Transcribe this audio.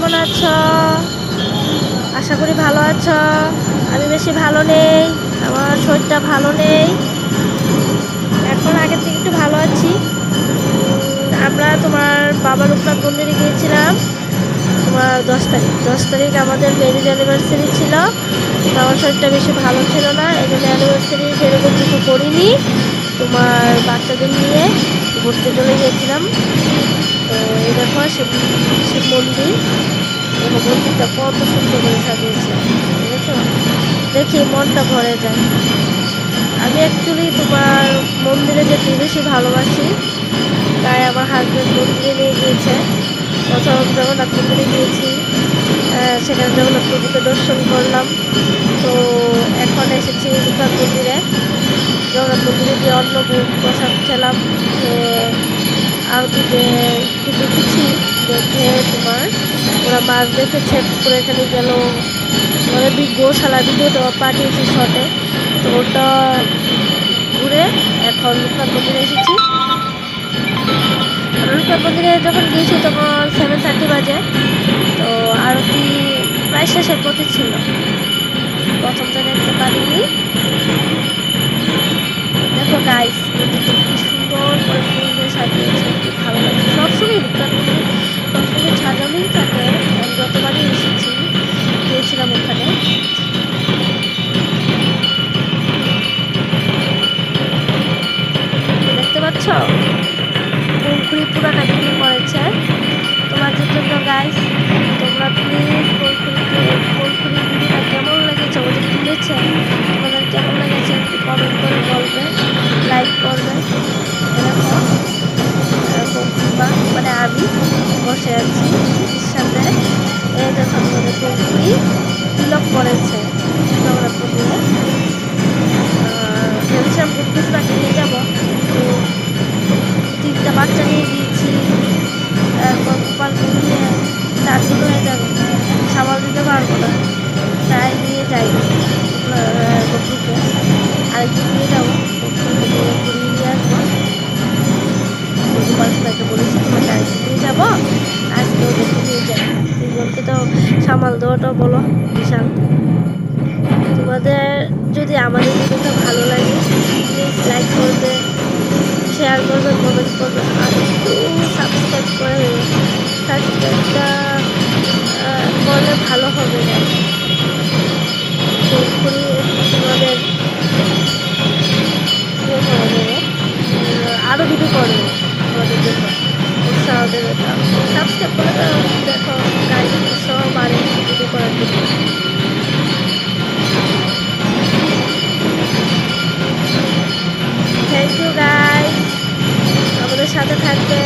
কেমন আছো? আশা করি ভালো আছো। আমি বেশি ভালো নেই, আমার শরীরটা ভালো নেই। এখন আগের থেকে একটু ভালো আছি। আমরা তোমার বাবা লোকনাথ মন্দিরে গিয়েছিলাম তোমার 10 তারিখ আমাদের ম্যারেজ অ্যানিভার্সারি ছিল। আমার শরীরটা বেশি ভালো ছিল না, এই জন্য অ্যানিভার্সারি সেরকম কিছু করিনি। তোমার বাচ্চাদের নিয়ে ঘুরতে চলে গিয়েছিলাম। তো এই দেখো শিব মন্দির, দেখো মন্দিরটা কত সুন্দর করে সাজিয়েছে, বুঝেছো? দেখি মনটা ভরে যায়। আমি অ্যাকচুয়ালি তোমার মন্দিরে যেতে বেশি ভালোবাসি, তাই আমার হাজব্যান্ড মন্দিরে নিয়ে গিয়েছে। প্রথম জগন্নাথ মন্দিরে গিয়েছি, সেখানে জগন্নাথ প্রভুকে দর্শন করলাম। তো এখন এসেছি লোকনাথ মন্দিরে। জগন্নাথ মন্দিরে গিয়ে অন্নভোগ প্রসাদ খেলাম, আরতিতে একটু দেখেছি। দেখে তোমার ওরা মাছ দেখেছে পুকুরে, এখানে গেল মানে গোশালা ভিডিওটা পাঠিয়েছি শটে। তো ওটা ঘুরে এখন লোকনাথ মন্দিরে এসেছি। লোকনাথ মন্দিরে যখন গিয়েছি তখন 7:30 বাজে। তো আরতি প্রায় শেষের পথে ছিল, প্রথমটা দেখতে পারিনি। দেখো গাইস, মন্দিরটা কি সুন্দর করে ফুল দিয়ে সাজিয়েছে, কি ভালো লাগছে। সবসময় লোকনাথ মন্দির সবসময় সাজানোই থাকে। আমি যতবারই এসেছি গিয়েছিলাম ওখানে। দেখতে পাচ্ছ পুরোপুরি পুরাটা বিক্রি করেছে তোমাদের জন্য গাইস। তোমরা প্লিজ ফুলপুরি ভিডিওটা কেমন লেগেছে, ওটা তুলেছে তোমাদের কেমন লেগেছে একটু কমেন্ট করে বলবে, লাইক করবে। এরকম মানে আমি বসে আছি সামনে, এই দেখো তোমাদের ফুলপুরি তিলক করেছে জগন্নাথ মন্দিরে। ভেবেছিলাম কুকুরটাকে নিয়ে যাবো, তো 3টা বাচ্চা নিয়ে গিয়েছি, তারপর গোপালকে নিয়ে 4 দিন হয়ে যাবে, সামাল দিতে পারবো না, তাই নিয়ে যাই বন্ধুকে। আরেকদিন নিয়ে যাবো, বন্ধুকে ঘুরিয়ে নিয়ে আসবো। গোপালকে বলেছি তোমাকে আরেকদিন নিয়ে যাবো, আজকে ওদেরকে নিয়ে যাবো। 3জনকে তো সামাল দেওয়াটাও বলো বিশাল। তোমাদের যদি আমাদের ভিডিওটা ভালো লাগে প্লিজ লাইক করবে, শেয়ার করবে, কমেন্ট করবে, আর একটু সাবস্ক্রাইব করে দেবে। সাবস্ক্রাইবটা করলে ভালো হবে না, তোমাদের ইয়ে করে দেবে, আরও ভিডিও করবে তোমাদের জন্য, উৎসাহ দেবে। সাবস্ক্রাইব করে দেখো গাইড উৎসাহ বাড়ে ভিডিও করার জন্য। থ্যাংক ইউ গাইস, আমাদের সাথে থাকবে।